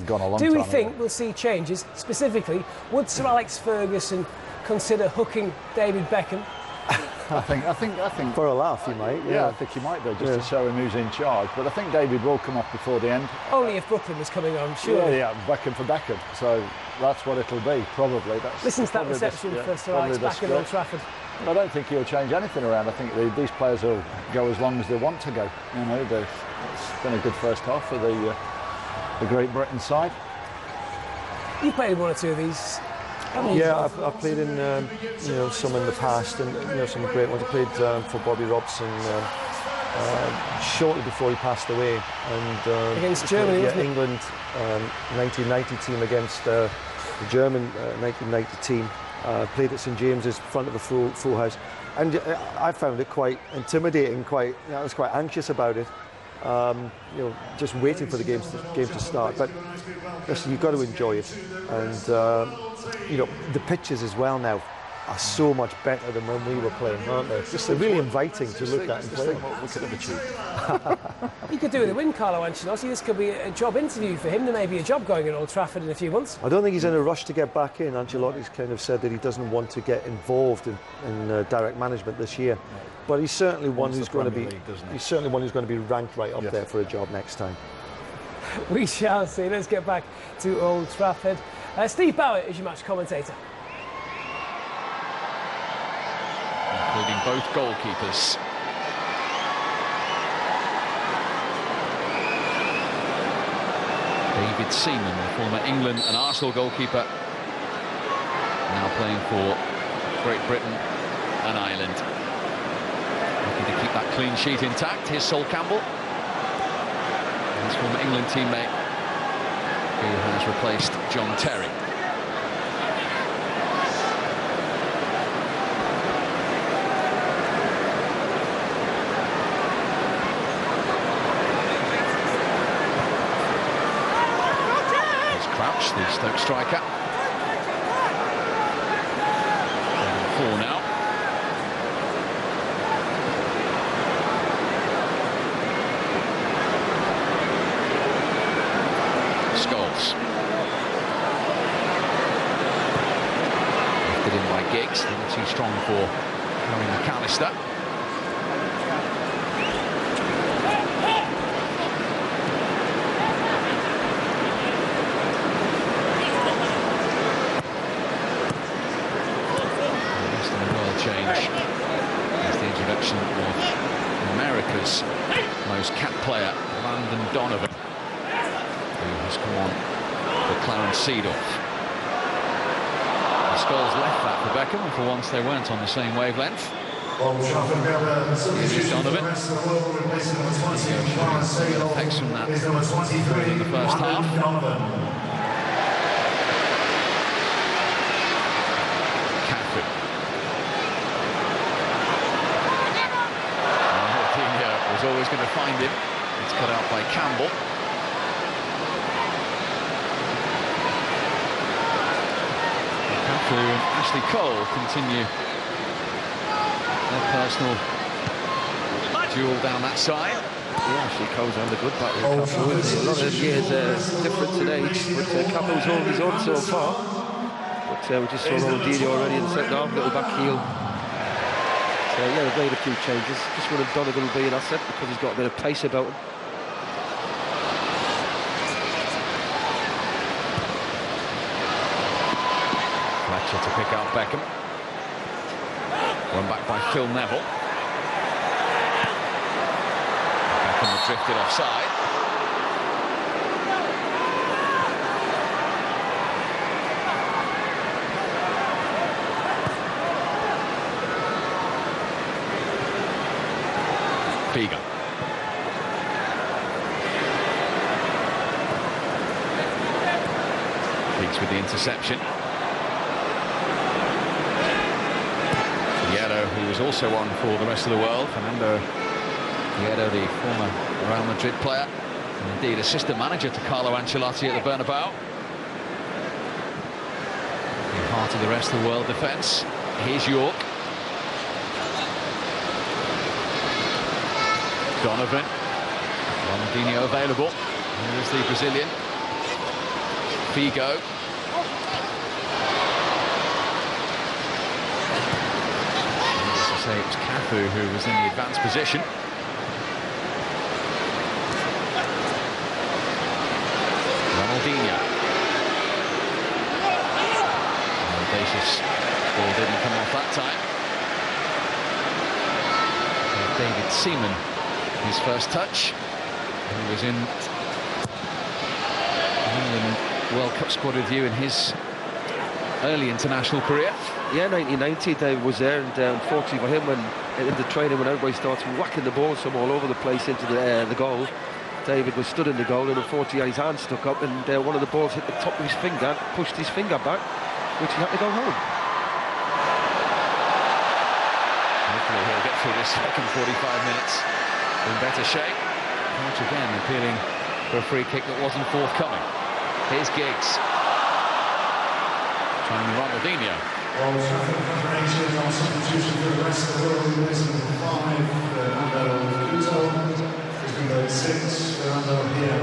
gone a long Do time we think ago. we'll see changes? Specifically, would Sir Alex Ferguson consider hooking David Beckham? I think For a laugh, you might. yeah, I think he might do, just to show him who's in charge. But I think David will come off before the end. Only if Brooklyn was coming on, sure. Yeah, Beckham for Beckham. So that's what it'll be, probably. Listen to that reception for Sir Alex back at Old Trafford. I don't think he'll change anything around. I think these players will go as long as they want to go. You know, it's been a good first half for the Great Britain side. You played in one or two of these, haven't you? Yeah, I've played in some in the past, and some great ones. I played for Bobby Robson shortly before he passed away, and against Germany, wasn't it? England 1990 team against the German 1990 team. Played at St James's, front of the full house, and I found it quite intimidating. I was quite anxious about it. Just waiting for the game to start. But listen, you've got to enjoy it, and the pitches as well now are so much better than when we were playing, aren't they? They're really inviting to look at and play. What we could have achieved. He could do with a win, Carlo Ancelotti. This could be a job interview for him. There may be a job going at Old Trafford in a few months. I don't think he's in a rush to get back in. Ancelotti's kind of said that he doesn't want to get involved in direct management this year. But he's certainly one who's going to be. He's certainly one who's going to be ranked right up there for a job next time. We shall see. Let's get back to Old Trafford. Steve Bowett is your match commentator. Including both goalkeepers. David Seaman, the former England and Arsenal goalkeeper, now playing for Great Britain and Ireland. Looking to keep that clean sheet intact. Here's Sol Campbell, his former England teammate, who has replaced John Terry. The Stoke striker. 4 now. Scholes. Lifted in by Giggs. A little too strong for Harry McAllister. America's most capped player, Landon Donovan, who has come on for Clarence Seedorf. The Scholes left that for Beckham, and for once they weren't on the same wavelength. Here's Donovan. Effects from that in the first half. Always going to find him. It's cut out by Campbell. Lukaku and Ashley Cole continue their personal duel down that side. Yeah, Ashley Cole's on the good battle. A lot of years difference in age, but Campbell's holding his own so far. But we just saw Ronaldinho already in the second half, little back heel. Yeah, they've made a few changes. Just wanted Donovan to be an asset because he's got a bit of pace about him. Fletcher to pick out Beckham. Run back by Phil Neville. Beckham had drifted offside. Beagle. Peaks with the interception. Hierro, who was also on for the rest of the world. Fernando Hierro, the former Real Madrid player, and indeed assistant manager to Carlo Ancelotti at the Bernabeu. In heart of the rest of the world defence. Here's York. Donovan. Ronaldinho available. Here's the Brazilian. Figo. Needless to say, it was Cafu who was in the advanced position. Ronaldinho. Audacious ball didn't come off that time. David Seaman, his first touch. He was in England World Cup squad review in his early international career. Yeah, 1990, David was there, and unfortunately for him, when in the training, when everybody starts whacking the balls from all over the place into the goal, David was stood in the goal, and unfortunately had his hand stuck up, and one of the balls hit the top of his finger, pushed his finger back, which he had to go home. Hopefully he'll get through this second 45 minutes in better shape. Once again appealing for a free kick that wasn't forthcoming. Here's Giggs. Trying Ronaldinho. Preparation on substitution for the rest of the world. Number 6, Fernando here.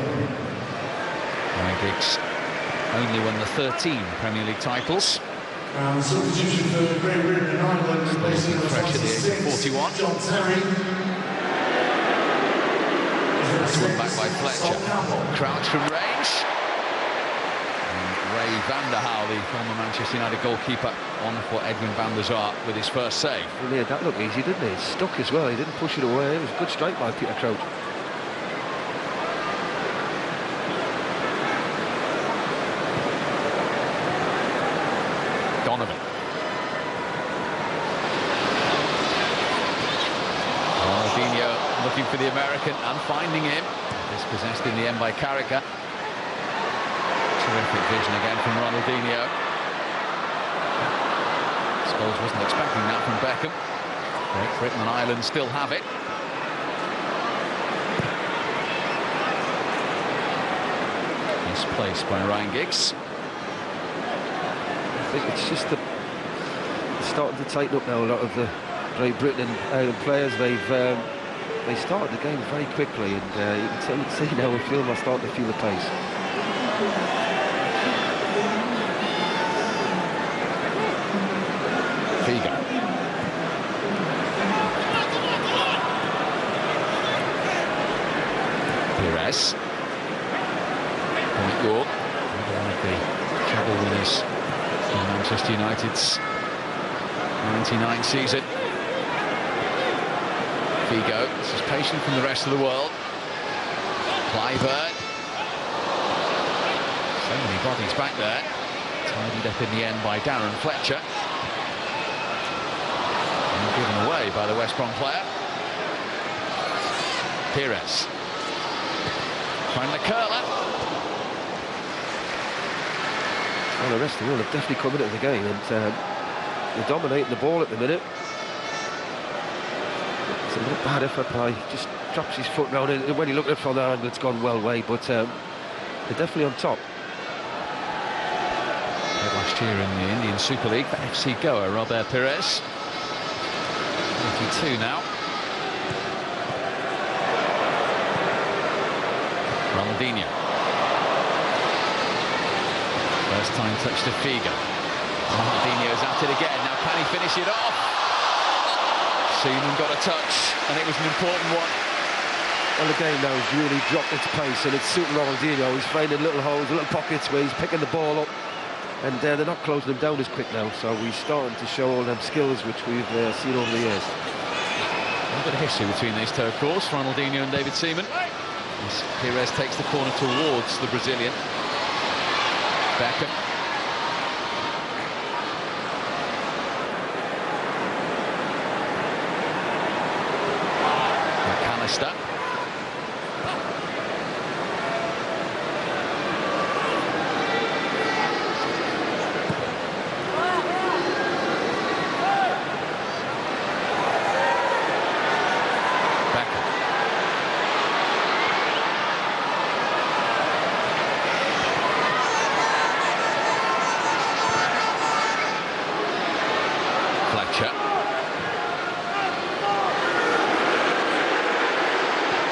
Ryan Giggs only won the 13 Premier League titles. Substitution for Great Britain and Ireland, replacing the fresh at the age of 41. John Terry. That's won back by Fletcher. Crouch from range. And Ray van der Haar, the former Manchester United goalkeeper, on for Edwin van der Sar with his first save. Well, yeah, that looked easy, didn't it? It stuck as well. He didn't push it away. It was a good strike by Peter Crouch. Donovan. Ronaldinho looking for the American and finding him. Dispossessed in the end by Carragher. Terrific vision again from Ronaldinho. Scholes wasn't expecting that from Beckham. Great Britain and Ireland still have it. Misplaced by Ryan Giggs. I think it's just starting to tighten up now. A lot of the Great Britain and Ireland players, they started the game very quickly, and you can see now they're starting to feel the pace. Figo. Perez. Point York. One of the treble winners in Manchester United's 99 season. Figo. This is patient from the rest of the world. Clyburn. So many bodies back there. Tidied up in the end by Darren Fletcher. And given away by the West Brom player. Perez. Find the curler. Well, the rest of the world have definitely come into the game, and they're dominating the ball at the minute. It's a little bad effort by, just drops his foot round it. When he looked at it from the angle, it's gone well away, but they're definitely on top. Last year in the Indian Super League for FC Goa, Robert Perez. 22 now. Ronaldinho. First time touch to Figo. Ronaldinho's at it again. Now can he finish it off? Seaman got a touch, and it was an important one. Well, the game now has really dropped its pace, and it's suiting Ronaldinho. He's finding little holes, little pockets where he's picking the ball up, and they're not closing him down as quick now. So he's starting to show all them skills which we've seen over the years. A bit of history between these two, of course, Ronaldinho and David Seaman. As Perez takes the corner towards the Brazilian. Beckham. McAllister.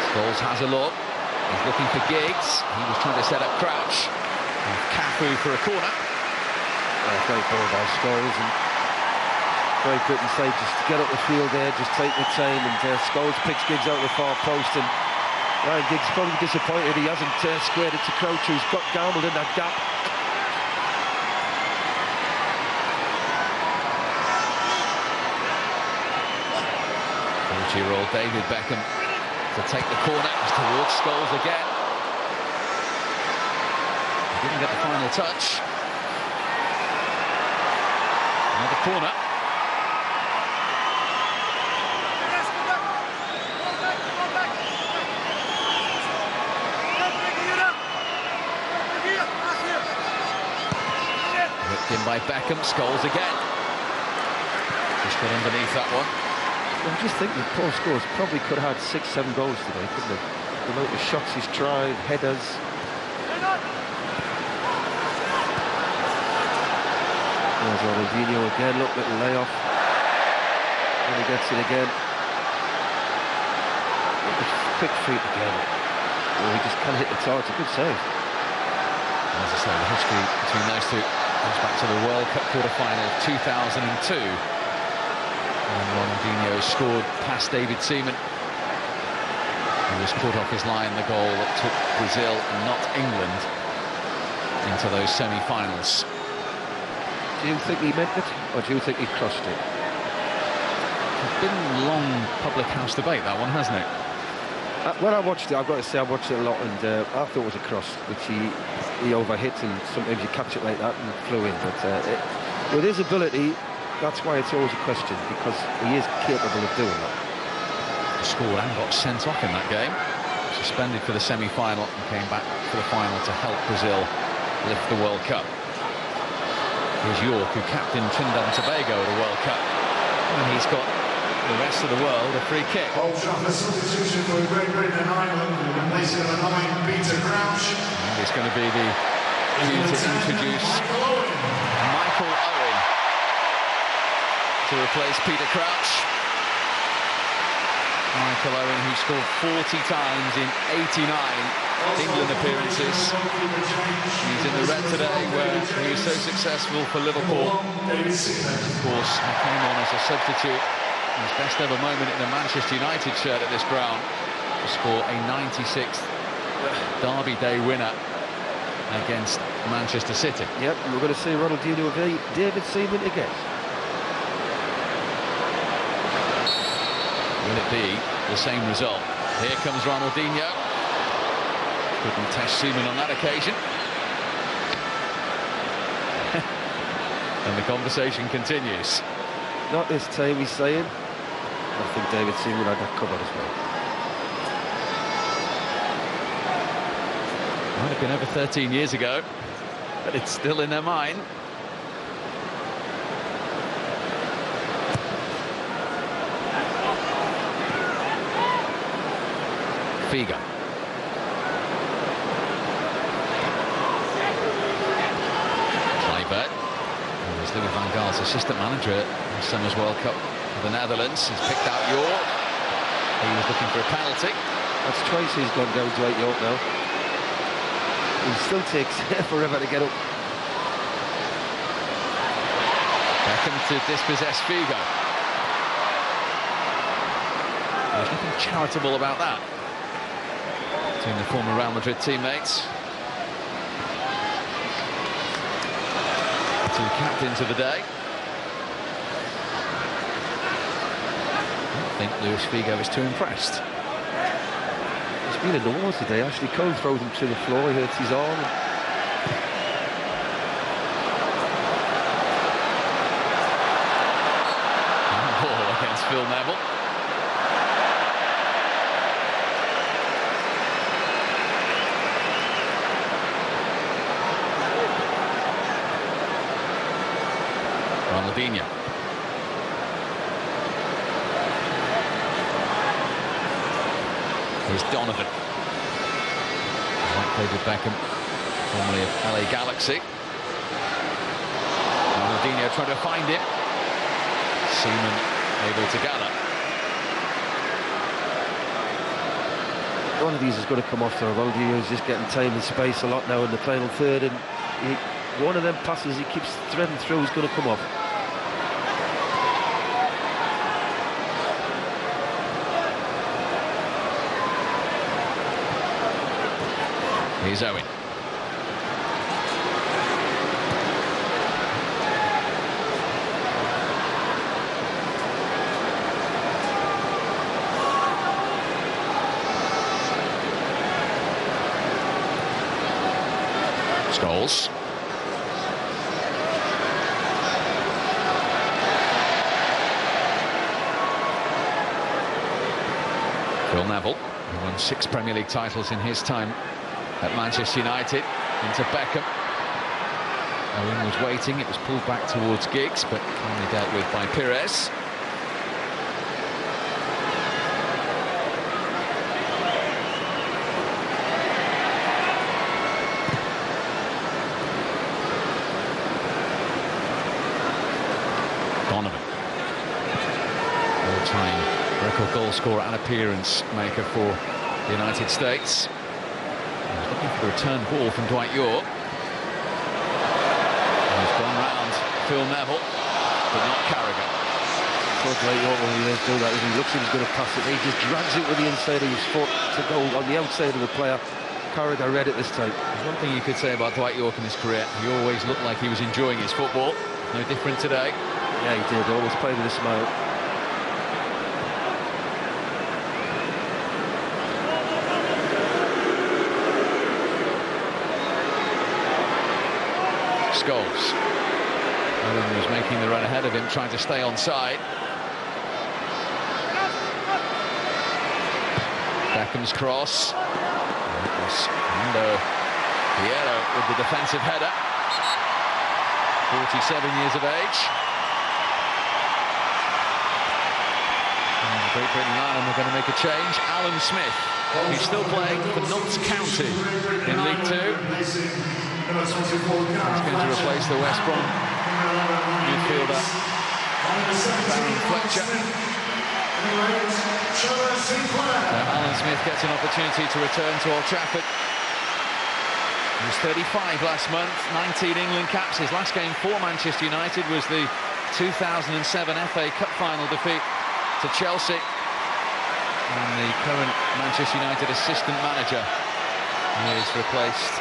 Scholes has a look. He's looking for Giggs. He was trying to set up Crouch. Cafu for a corner. Great ball by Scholes, and Great Britain say just get up the field there, just take the time, and Scholes picks Giggs out of the far post, and Ryan Giggs probably disappointed he hasn't squared it to Crouch, who's got gambled in that gap. 40-year-old David Beckham to take the corner towards Scholes again. He didn't get the final touch. Another corner. Whipped in by Beckham. Scholes again. Just got underneath that one. I just think that Paul Scholes probably could have had 6-7 goals today, couldn't he? The amount of shots he's tried, headers. There's Ronaldinho again, look, little layoff. And he gets it again. Quick feet again. Oh, he just can't hit the target. It's a good save. As I say, the history between those two goes back to the World Cup quarter-final of 2002. And Ronaldinho scored past David Seaman. He was caught off his line, the goal that took Brazil and not England into those semi-finals. Do you think he meant it, or do you think he crossed it? It's been long public house debate, that one, hasn't it? When I watched it, I've got to say I watched it a lot, and I thought it was a cross, which he overhit, and sometimes you catch it like that and it flew in. But with his ability, that's why it's always a question, because he is capable of doing that. Scored and got sent off in that game. Suspended for the semi-final and came back for the final to help Brazil lift the World Cup. Here's York, who captained Trinidad and Tobago at the World Cup. And he's got the rest of the world a free kick. Old Trafford substitution for Great Britain and Ireland, replacing the 9, Peter Crouch. And it's going to be the cue to introduce Michael Owen to replace Peter Crouch. Michael Owen, who scored 40 times in 89 England appearances. He's in the red today, where he was so successful for Liverpool. Of course, he came on as a substitute. His best ever moment in a Manchester United shirt at this ground to score a 96th Derby Day winner against Manchester City. Yep, we're going to see Ronaldinho v David Seaman again. Will it be the same result? Here comes Ronaldinho. Couldn't test Seaman on that occasion. And the conversation continues. Not this time, he's saying. I think David Seaman had that covered as well. Might have been over 13 years ago, but it's still in their mind. Figo. Kluivert, who was Louis van Gaal's assistant manager at this summer's World Cup for the Netherlands, has picked out York. He was looking for a penalty. That's twice he's gone down to York now. He still takes forever to get up. Beckham to dispossess Figo. There's nothing charitable about that between the former Real Madrid teammates. Two captains of the day. I don't think Luis Figo is too impressed. He's been in the wall today. Ashley Cole throws him to the floor, he hurts his arm. Ball against Phil Neville. Ronaldinho. Here's Donovan. Like David Beckham, formerly of LA Galaxy. Ronaldinho trying to find him. Seaman able to gather. one of these is going to come off there. Valdi is just getting time and space a lot now in the final third, and one of them passes he keeps threading through is going to come off. Here's Owen. Scholes. Phil Neville, who won 6 Premier League titles in his time at Manchester United, into Beckham. Owen was waiting, it was pulled back towards Giggs, but kindly dealt with by Pires. All-time record goal scorer and appearance maker for the United States. He's looking for the return ball from Dwight Yorke. He's gone round Phil Neville, but not Carragher. Dwight Yorke, when he do that, he looks like he's going to pass it, he just drags it with the inside of his foot to go on the outside of the player. Carragher read it this time. There's one thing you could say about Dwight Yorke in his career: he always looked like he was enjoying his football. No different today. Yeah, he did. Always played with a smile. Scholes. Owen was making the run ahead of him, trying to stay onside. Beckham's cross. It was Piero with the defensive header. 47 years of age. And Great Britain and Ireland are going to make a change. Alan Smith, who's still playing for Notts County in League Two. He's going to replace the West Brom midfielder Baron Fletcher. Alan Smith gets an opportunity to return to Old Trafford. He was 35 last month, 19 England caps. His last game for Manchester United was the 2007 FA Cup final defeat to Chelsea. And the current Manchester United assistant manager is replaced.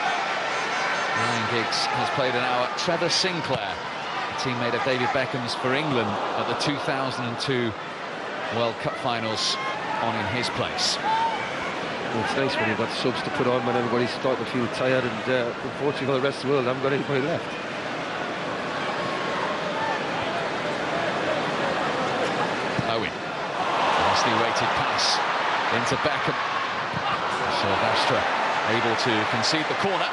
Ryan Giggs has played an hour. Trevor Sinclair, teammate of David Beckham's for England at the 2002 World Cup finals, on in his place. Well, it's nice when you've got subs to put on when everybody's starting to feel tired, and unfortunately for the rest of the world, I haven't got anybody left. Owen. Nicely weighted pass into Beckham. Silvestre able to concede the corner.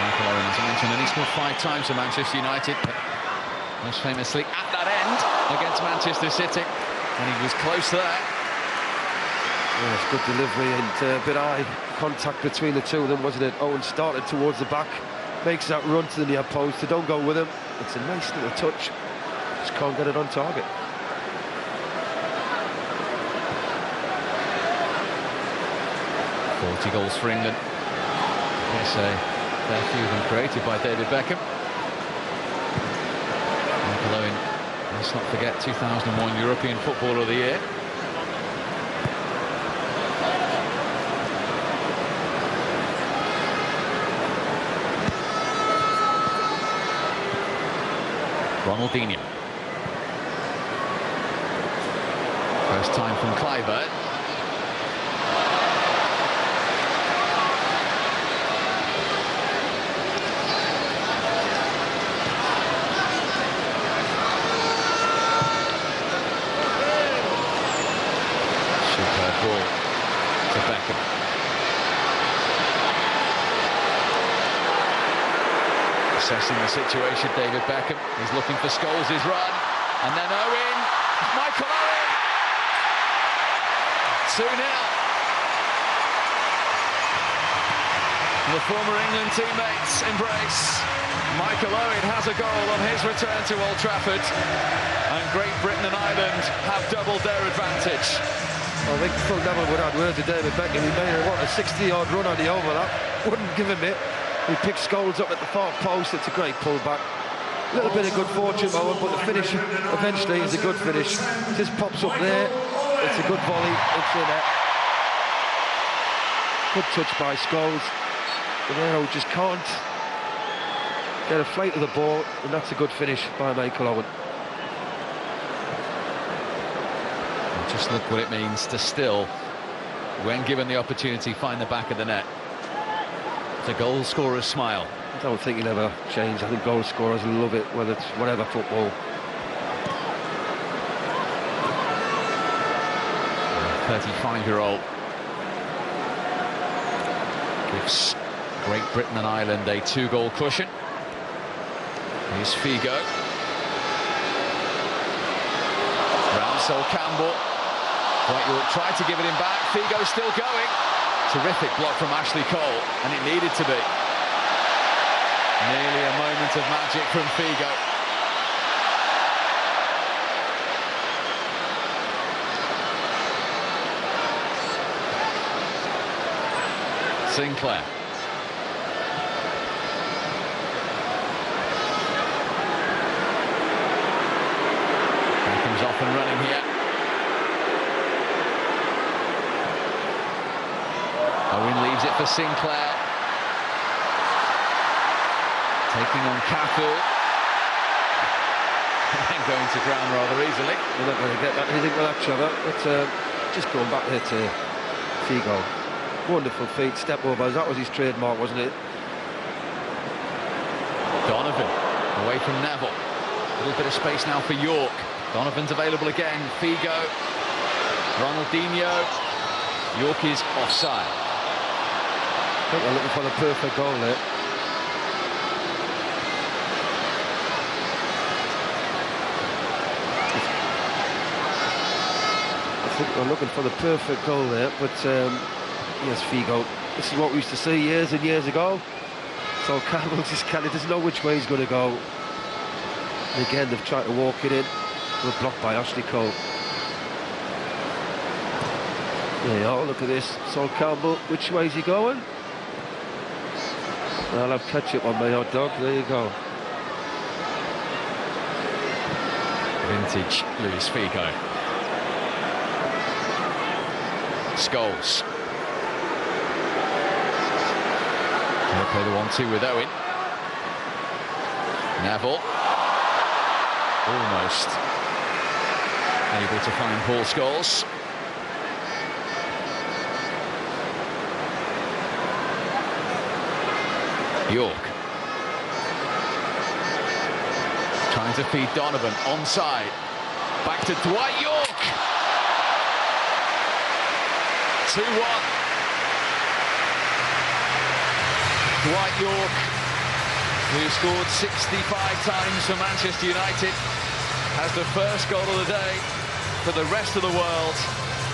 Michael Owen, as I mentioned, and he scored 5 times for Manchester United, but most famously at that end against Manchester City, and he was close there. Yeah, it's good delivery and a bit of eye contact between the two of them, wasn't it? Owen started towards the back, makes that run to the near post. They don't go with him. It's a nice little touch. Just can't get it on target. .40 goals for England. Yes, a fair few of them created by David Beckham. Michael Owen, let's not forget, 2001 European Footballer of the Year. Ronaldinho. First time from Kluivert. Superb ball to Beckham. Assessing the situation, David Beckham. He's looking for Scholes' run, and then Owen, Michael Owen, 2-0. The former England teammates embrace. Michael Owen has a goal on his return to Old Trafford, and Great Britain and Ireland have doubled their advantage. I think Phil Neville would have word to David Beckham. He made a 60-yard run on the overlap. Wouldn't give him it. He picked Scholes up at the far post. It's a great pullback. A little bit of good fortune, Owen, but the finish eventually is a good finish. Just pops up there. It's a good volley. It's in it. Good touch by Scholes. But just can't get a flight of the ball, and that's a good finish by Michael Owen. Just look what it means to still, when given the opportunity, find the back of the net. It's a goal scorer's smile. I don't think he'll ever change. I think goal scorers love it, whether it's whatever football. 35-year-old gives Great Britain and Ireland a 2-goal cushion. Here's Figo. Round Sol Campbell. Dwight York tried to give it him back. Figo still going. Terrific block from Ashley Cole, and it needed to be. Nearly a moment of magic from Figo. Sinclair. Beckham's off and running here. Owen leaves it for Sinclair. Taking on Cafu. And going to ground rather easily. We're not going to get that anything with that, Trevor. But just going back there to Figo. Wonderful feet, step overs. That was his trademark, wasn't it? Donovan away from Neville. A little bit of space now for York. Donovan's available again. Figo. Ronaldinho. York is offside. I think they're looking for the perfect goal there. I think they're looking for the perfect goal there, but yes, Figo. This is what we used to see years and years ago. So Campbell just doesn't know which way he's going to go. And again, they've tried to walk it in. We're blocked by Ashley Cole. There you are, look at this. Sol Campbell, which way is he going? I'll have ketchup on my hot dog. There you go. Vintage Luis Figo. Scholes. Gonna play the 1-2 with Owen. Neville. Almost able to find Paul Scholes. York. Trying to feed Donovan, onside. Back to Dwight York. 2-1. Dwight York, who scored 65 times for Manchester United, has the first goal of the day for the rest of the world,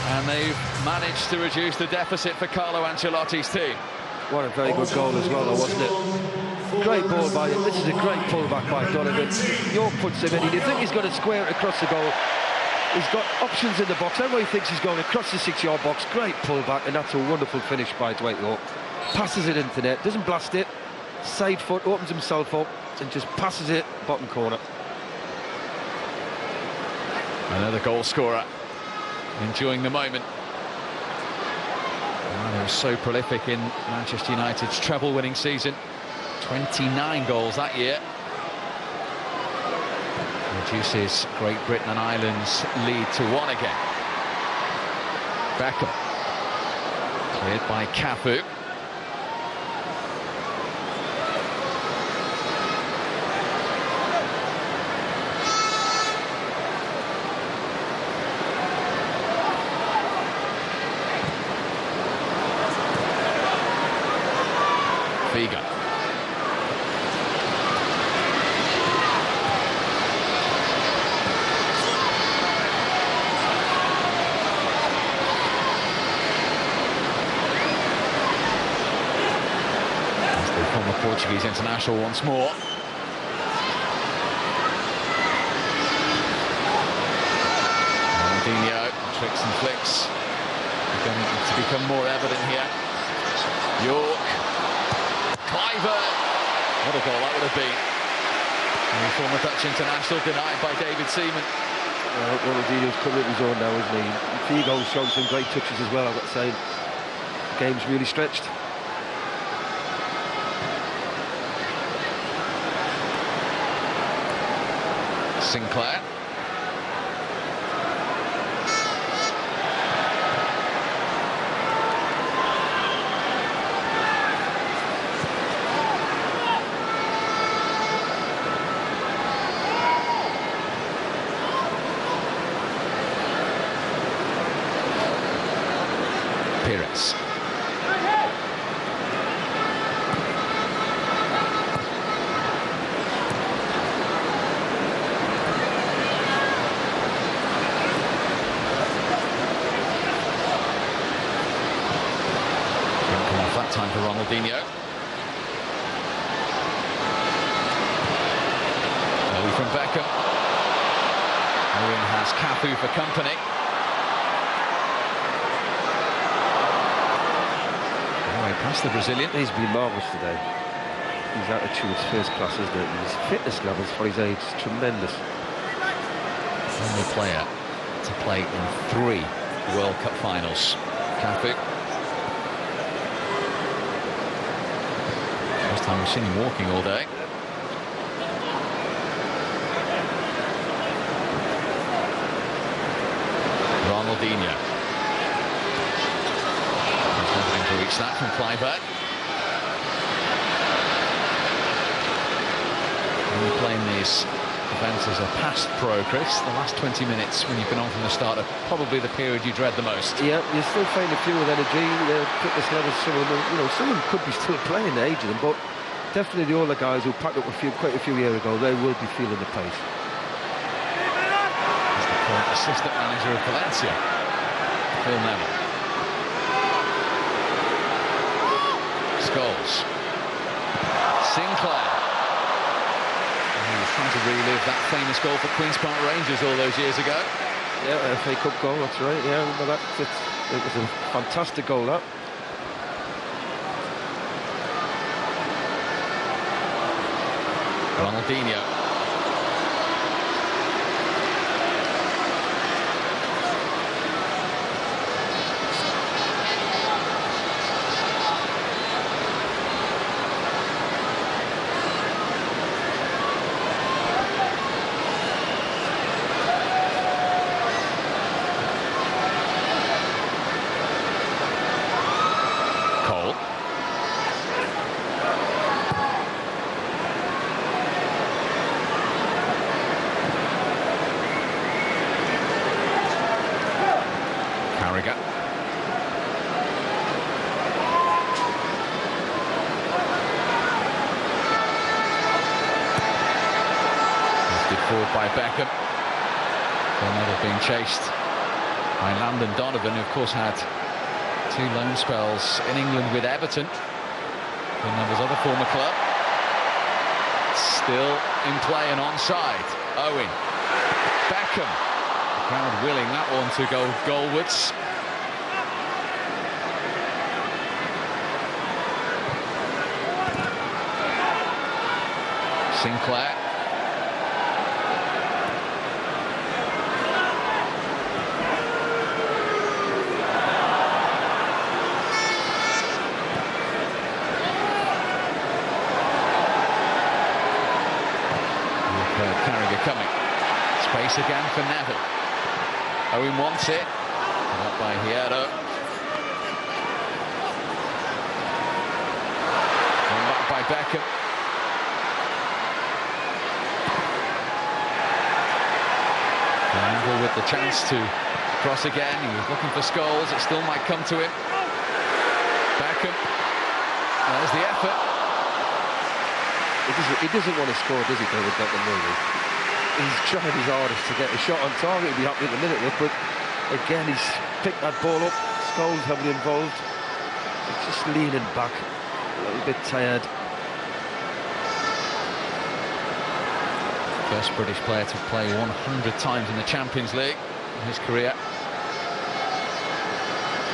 and they've managed to reduce the deficit for Carlo Ancelotti's team. What a very good goal as well, though, wasn't it? Great ball by him. This is a great pullback by Donovan. York puts him in. You think he's going to square it across the goal. He's got options in the box. Everybody thinks he's going across the 6-yard box. Great pullback, and that's a wonderful finish by Dwight York. Passes it into net, doesn't blast it. Side foot, opens himself up, and just passes it bottom corner. Another goal scorer, enjoying the moment. They were so prolific in Manchester United's treble-winning season. 29 goals that year. Reduces Great Britain and Ireland's lead to 1 again. Beckham. Cleared by Cafu. Figo. Portuguese international once more. Ronaldinho, tricks and flicks beginning to become more evident here. York, Kluivert, what a goal that would have been. And the former Dutch international denied by David Seaman. Ronaldinho's coming up his own now, isn't he? Figo's shown some great touches as well, I've got to say. The game's really stretched. Sinclair. Pires. That time for Ronaldinho. Early from Beckham. Owen has Cafu for company. Anyway, past the Brazilian. He's been marvellous today. His attitude's first class, isn't it? His fitness levels for his age is tremendous. Only player to play in 3 World Cup finals. Cafu. First time we've seen him walking all day. Ronaldinho. He's not going to reach that from Kluivert. When you're playing these events as a past pro, Chris, the last 20 minutes when you've been on from the start are probably the period you dread the most. Yeah, you're still finding a few with energy. Their fitness levels, some of them, some of them could be still playing, the age of them, but definitely the older guys who packed up quite a few years ago, they will be feeling the pace. He's the current assistant manager of Valencia, Phil Neville. Scholes. Sinclair. He was trying to relive that famous goal for Queen's Park Rangers all those years ago. Yeah, FA Cup goal, that's right. Yeah, I remember that. It was a fantastic goal, that. Ronaldinho. Cole. Carragher. Lifted forward by Beckham. Another being chased by Landon Donovan, who of course had 2 loan spells in England with Everton, Neville's other former club. Still in play and onside. Owen. Beckham. The crowd willing that one to go goalwards. Sinclair. Carragher coming. Space again for Neville. Owen wants it. Put up by Hierro. Going back by Beckham. Neville with the chance to cross again. He was looking for Scholes. It still might come to him. Beckham. There's the effort. He doesn't want to score, does he, David Beckham, really? He's trying his hardest to get a shot on target. He'll be happy at the minute with, but again, he's picked that ball up. Scholes heavily involved. Just leaning back, a little bit tired. First British player to play 100 times in the Champions League in his career.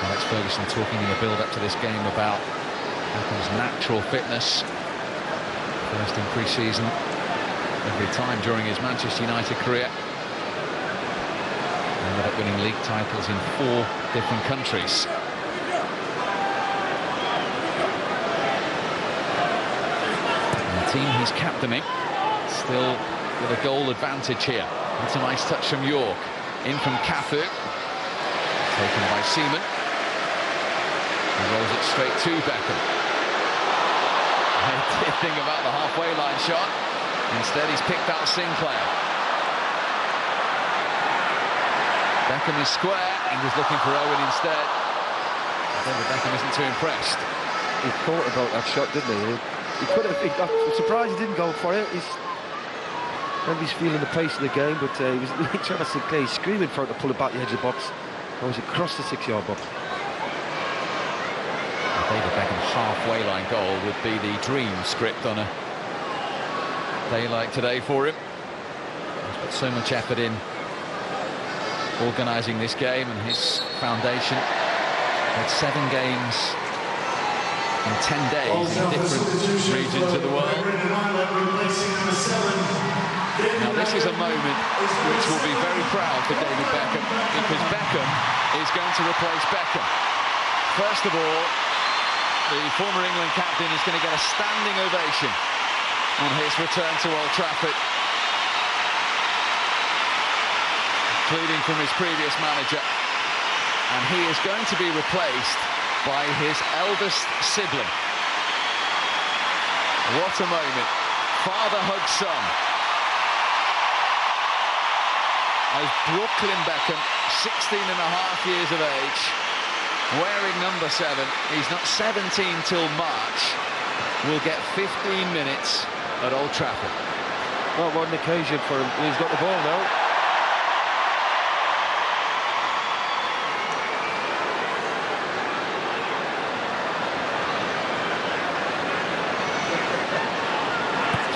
Alex Ferguson talking in the build-up to this game about Beckham's natural fitness. First in pre-season every time during his Manchester United career. Ended up winning league titles in 4 different countries. And the team he's captaining still with a goal advantage here. That's a nice touch from York. In from Cafu. Taken by Seaman. He rolls it straight to Beckham. I did think about the halfway line shot. Instead, he's picked out Sinclair. Beckham is square. He was looking for Owen instead. David Beckham isn't too impressed. He thought about that shot, didn't he? He could have. I'm surprised he didn't go for it. Maybe he's feeling the pace of the game, but he was trying to Sinclair. He's screaming for it to pull it back the edge of the box. That was across the 6-yard box. David Beckham's halfway line goal would be the dream script on a day like today for him. He's put so much effort in organising this game and his foundation. Had 7 games in 10 days in different regions of the world. Now this is a moment which will be very proud for David Beckham, because Beckham is going to replace Beckham. First of all, the former England captain is going to get a standing ovation on his return to Old Trafford, including from his previous manager. And he is going to be replaced by his eldest sibling. What a moment. Father hugs son. As Brooklyn Beckham, 16 and a half years of age, wearing number 7, he's not 17 till March, will get 15 minutes at Old Trafford. Well, what an occasion for him. He's got the ball now.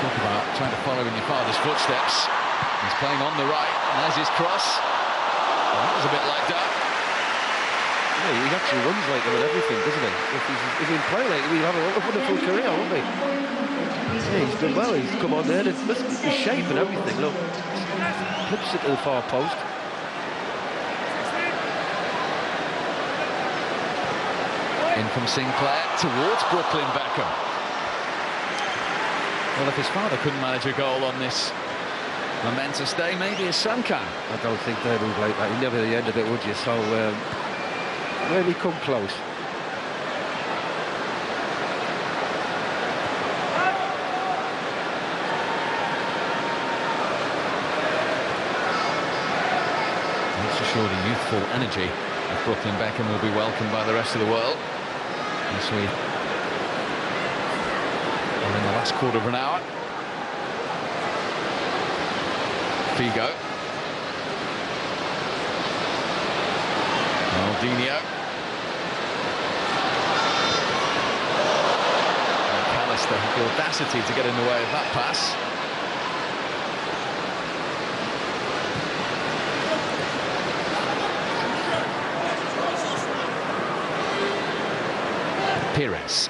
Talk about trying to follow in your father's footsteps. He's playing on the right, and there's his cross. Well, that was a bit like that. Yeah, he actually runs like him and everything, doesn't he? If he'd play like him, he'd have a wonderful career, wouldn't he? Yeah, he's done well. He's come on there. His shape and everything. Look, flips it to the far post. In from Sinclair towards Brooklyn Beckham. Well, if his father couldn't manage a goal on this momentous day, maybe his son can. I don't think they move like that. You never at the end of it, would you? So, really come close. That's to show the youthful energy of Brooklyn Beckham will be welcomed by the rest of the world. As we are in the last quarter of an hour. Figo. Ronaldinho. McAllister had the audacity to get in the way of that pass. Pires.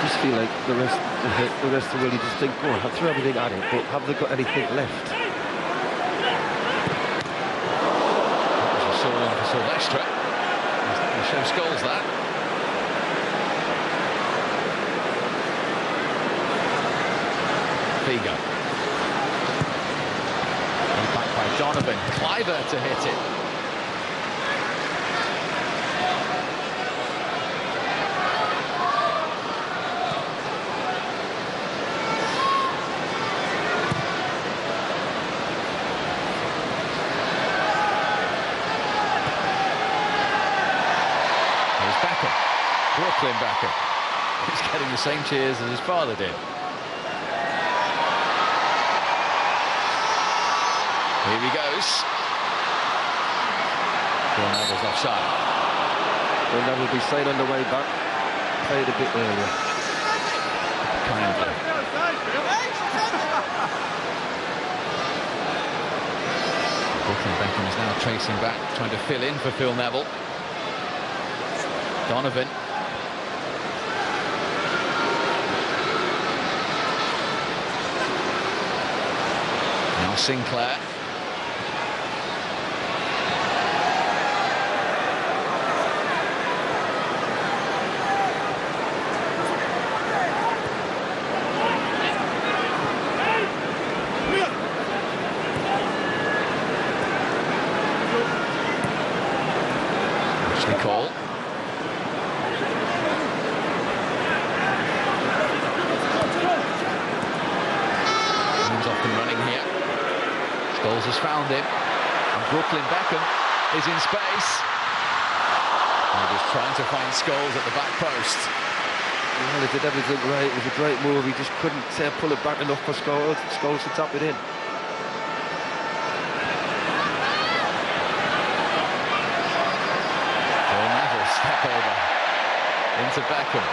I feel like the rest will really just think, go on, throw everything at it, but have they got anything left? That was a sole in for Silvestre. He's not going to show Scholes that. Figo. And back by Donovan. Cliver to hit it. Brooklyn Beckham. He's getting the same cheers as his father did. Here he goes. Phil Neville's offside. Phil Neville will be saying on the way back, played a bit earlier. Kindly. Beckham is now tracing back, trying to fill in for Phil Neville. Donovan. Now Sinclair. Cole. He's off and running here. Scholes has found him. And Brooklyn Beckham is in space. And just trying to find Scholes at the back post. Well, he did everything right. It was a great move. He just couldn't pull it back enough for Scholes to tap it in. Step over into Beckham.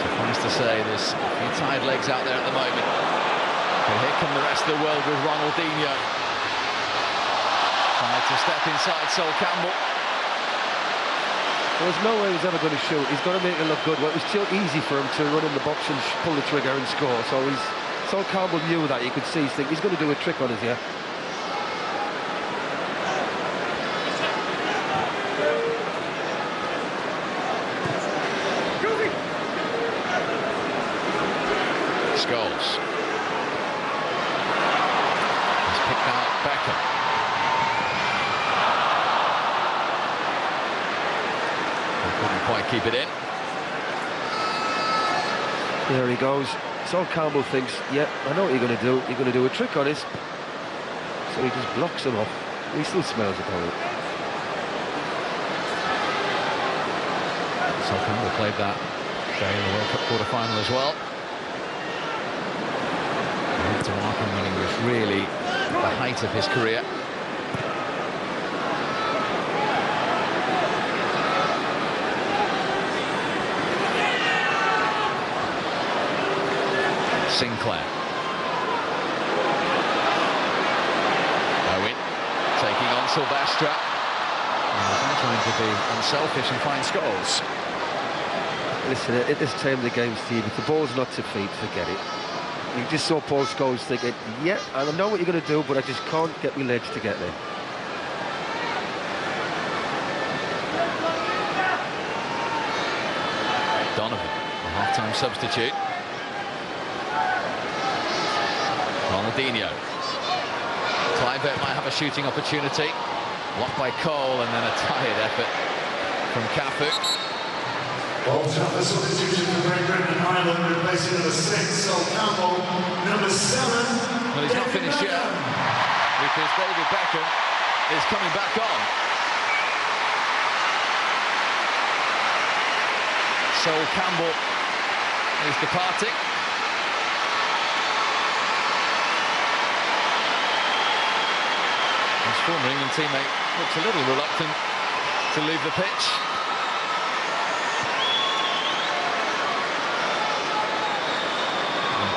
Suffice to say, there's a few tired legs out there at the moment. But here come the rest of the world with Ronaldinho. Tried to step inside Sol Campbell. There's no way he's ever going to shoot. He's got to make it look good. Well, it was too easy for him to run in the box and pull the trigger and score. So Sol Campbell knew that. You could see he's going to do a trick on us here. Scholes. He's picked out Beckham. He couldn't quite keep it in. There he goes. Sol Campbell thinks, yeah, I know what you're going to do. You're going to do a trick on us. So he just blocks him off. He still smells upon it. Sol Campbell played that day in the World Cup quarter-final as well. To Markham when he was really at the height of his career. Sinclair. Owen taking on Silvestre. And trying to be unselfish and find Scholes. Listen, at this time of the game, Steve, if the ball's not to feet, forget it. You just saw Paul Scholes thinking, yeah, I know what you're going to do, but I just can't get my legs to get there. Donovan, a half-time substitute. Ronaldinho. Clivert might have a shooting opportunity. Blocked by Cole, and then a tired effort from Cafu. Old Trafford substitution for Great Britain and Ireland, replacing number 6, Sol Campbell, number 7. Well, he's not finished yet, because David Beckham is coming back on. Sol Campbell is departing. His former England teammate looks a little reluctant to leave the pitch.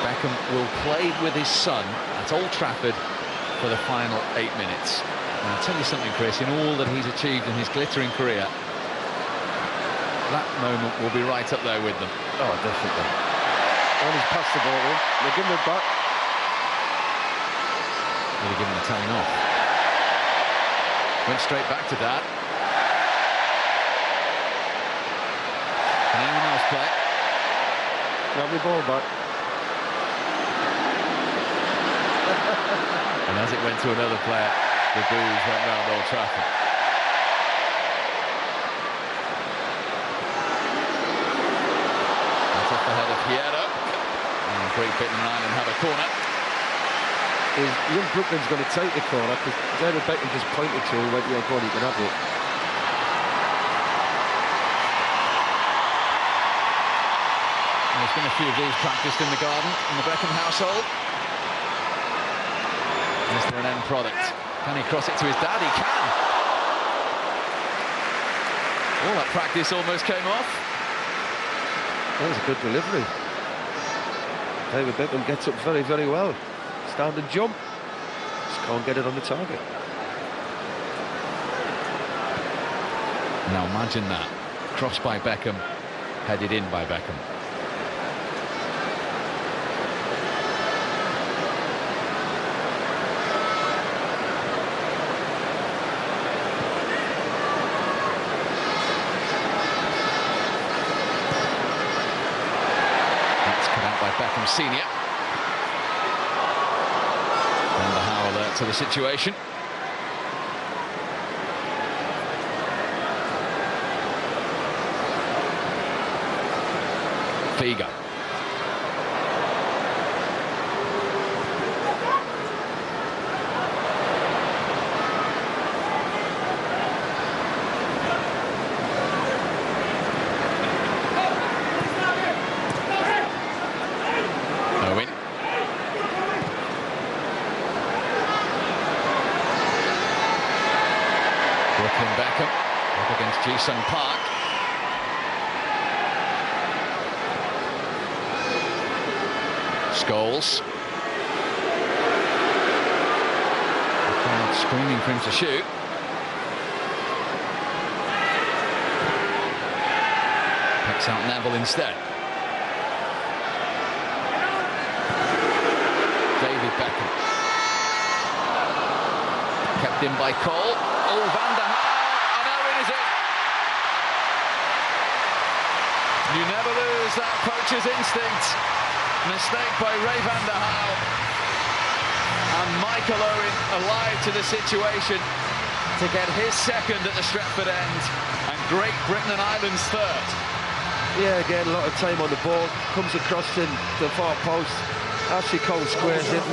Beckham will play with his son at Old Trafford for the final 8 minutes. And I'll tell you something, Chris, in all that he's achieved in his glittering career, that moment will be right up there with them. Oh, definitely. And he's passed the ball in. They're giving it back. Really giving the telling off. Went straight back to that. Can anyone else play? Grab the ball back. And as it went to another player, the boos went round Old Trafford. That's off the head of Piero. And Great Britain and Ireland have a corner. Young Brooklyn's going to take the corner because David Beckham just pointed to him and went, yeah, go on, you can have it. There's been a few of these practiced in the garden in the Beckham household. Is there an end product? Can he cross it to his dad? He can. All that practice almost came off. That was a good delivery. David Beckham gets up very, very well. Stand and jump. Just can't get it on the target. Now imagine that. Crossed by Beckham, headed in by Beckham. That's cut out by Beckham Senior. And the Howe alert to the situation. Figo. Owen. Brooklyn Beckham up against UNICEF.part. Scholes. Screaming for him to shoot. Picks out Neville instead. David Beckham. Kept in by Cole. Oh, Van der Haar. And Owen is it. You never lose that poacher's instinct. Mistake by Ray van der Haar, and Michael Owen alive to the situation to get his second at the Stretford end, and Great Britain and Ireland's third. Yeah, again, a lot of time on the ball. Comes across in the far post. Ashley Cole squares it.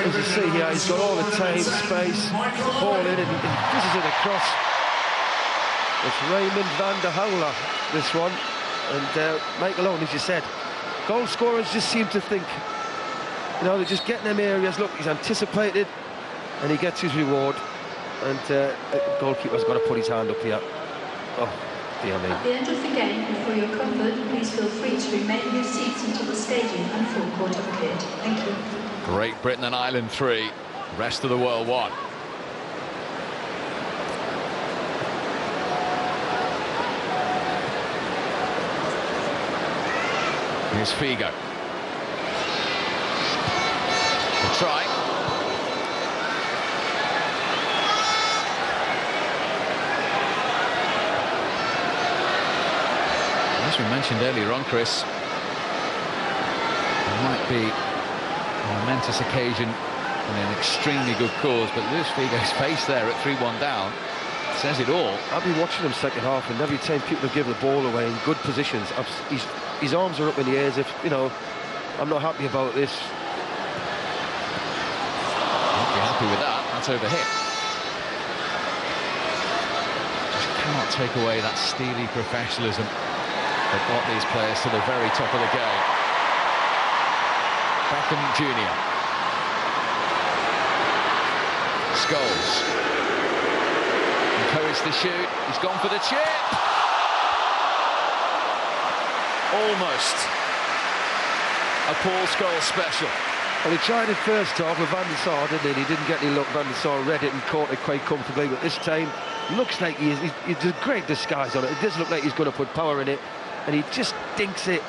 As you see here, he's got all the time, space, ball in, and this is it across. It's Raymond van der Haar, this one, and Michael Owen, as you said. Goal scorers just seem to think, you know, they're just getting them areas. Look, he's anticipated, and he gets his reward. And the goalkeeper's got to put his hand up here. Oh, dear me. At the end of the game, and for your comfort, please feel free to remain in your seats until the stadium and full court are cleared. Thank you. Great Britain and Ireland 3, rest of the world 1. Here's Figo. The try. As we mentioned earlier on, Chris, it might be a momentous occasion and an extremely good cause, but Luis Figo's face there at 3-1 down says it all. I've been watching him second half, and every time people have given the ball away in good positions, his arms are up in the air as if, you know, I'm not happy about this. Won't be happy with that. That's over hit. Just cannot take away that steely professionalism that got these players to the very top of the game. Beckham Jr. Scholes. Encouraged the shoot. He's gone for the chip. Almost a Paul Scholes special. Well, he tried it first half with Van der Sar, didn't he? He didn't get any luck. Van der Sar read it and caught it quite comfortably, but this time looks like he's a great disguise on it. It does look like he's going to put power in it, and he just dinks it.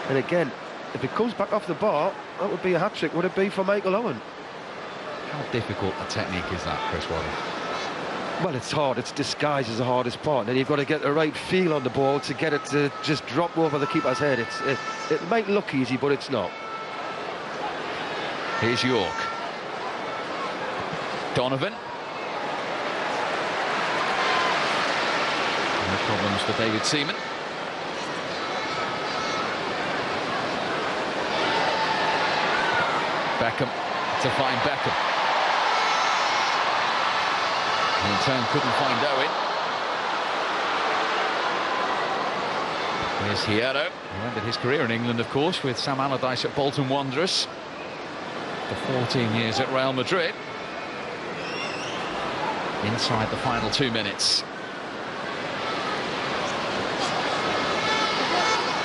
And again, if it comes back off the bar, that would be a hat-trick. Would it be for Michael Owen? How difficult a technique is that, Chris Waddle? Well, it's hard. It's disguise is the hardest part. And then you've got to get the right feel on the ball to get it to just drop over the keeper's head. It might look easy, but it's not. Here's York. Donovan. No problems for David Seaman. Beckham to find Beckham. In turn, couldn't find Owen. Here's Hierro, who ended his career in England, of course, with Sam Allardyce at Bolton Wanderers. after 14 years at Real Madrid. Inside the final 2 minutes.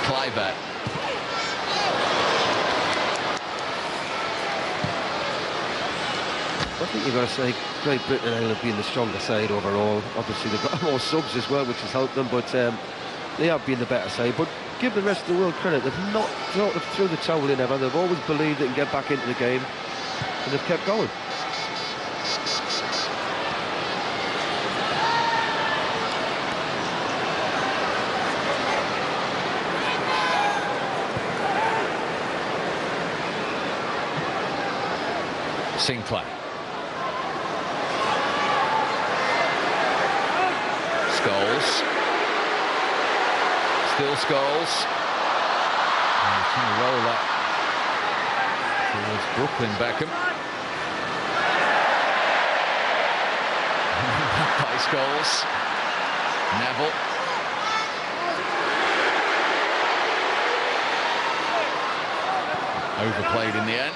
Kluivert. I think you've got to say Great Britain and Ireland being the stronger side overall. Obviously they've got more subs as well, which has helped them, but they have been the better side. But give the rest of the world credit, they've not sort of threw the towel in ever. They've always believed they can get back into the game, and they've kept going. Sinclair. Scholes. Still Scholes. And he's trying to roll that towards Brooklyn Beckham. By Scholes. Neville. Overplayed in the end.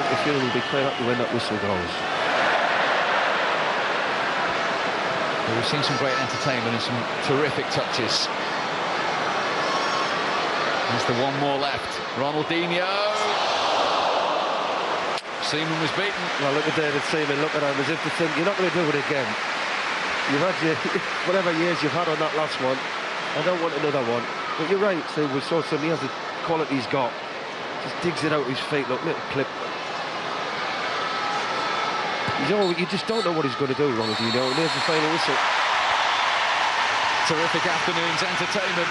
The feeling will be quite happy when that whistle goes. Well, we've seen some great entertainment and some terrific touches. There's the one more left. Ronaldinho. Seaman was beaten. Well, look at David Seaman, look at him as if to think, you're not going to do it again. You've had your, whatever years you've had on that last one. I don't want another one. But you're right, Steve, we saw some, he has the quality he's got. Just digs it out with his feet, look, little clip. You just don't know what he's going to do, Ronaldinho, and there's the final whistle. Terrific afternoon's entertainment.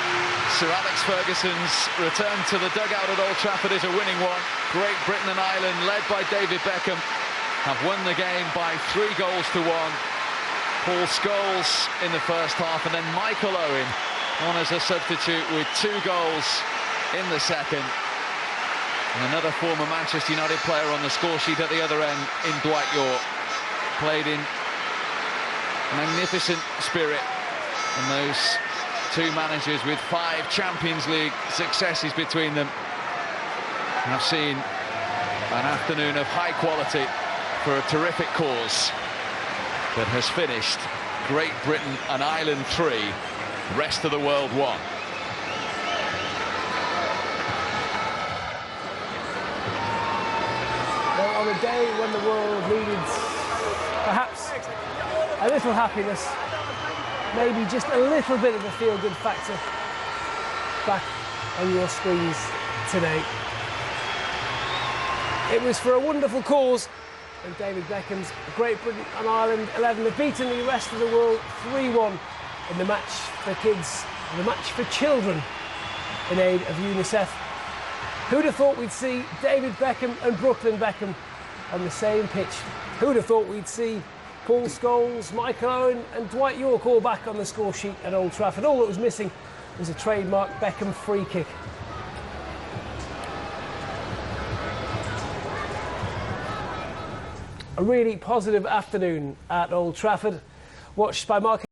Sir Alex Ferguson's return to the dugout at Old Trafford is a winning one. Great Britain and Ireland, led by David Beckham, have won the game by 3 goals to 1. Paul Scholes in the first half, and then Michael Owen on as a substitute with 2 goals in the second. And another former Manchester United player on the score sheet at the other end in Dwight York. Played in magnificent spirit. And those 2 managers with 5 Champions League successes between them have seen an afternoon of high quality for a terrific cause that has finished Great Britain and Ireland 3, rest of the world 1. On a day when the world needed perhaps a little happiness, maybe just a little bit of a feel-good factor back on your screens today. It was for a wonderful cause, and David Beckham's Great Britain and Ireland 11 have beaten the rest of the world 3-1 in the match for kids, the match for children in aid of UNICEF. Who'd have thought we'd see David Beckham and Brooklyn Beckham on the same pitch? Who'd have thought we'd see Paul Scholes, Michael Owen and Dwight York all back on the score sheet at Old Trafford? All that was missing was a trademark Beckham free kick. A really positive afternoon at Old Trafford, watched by Mark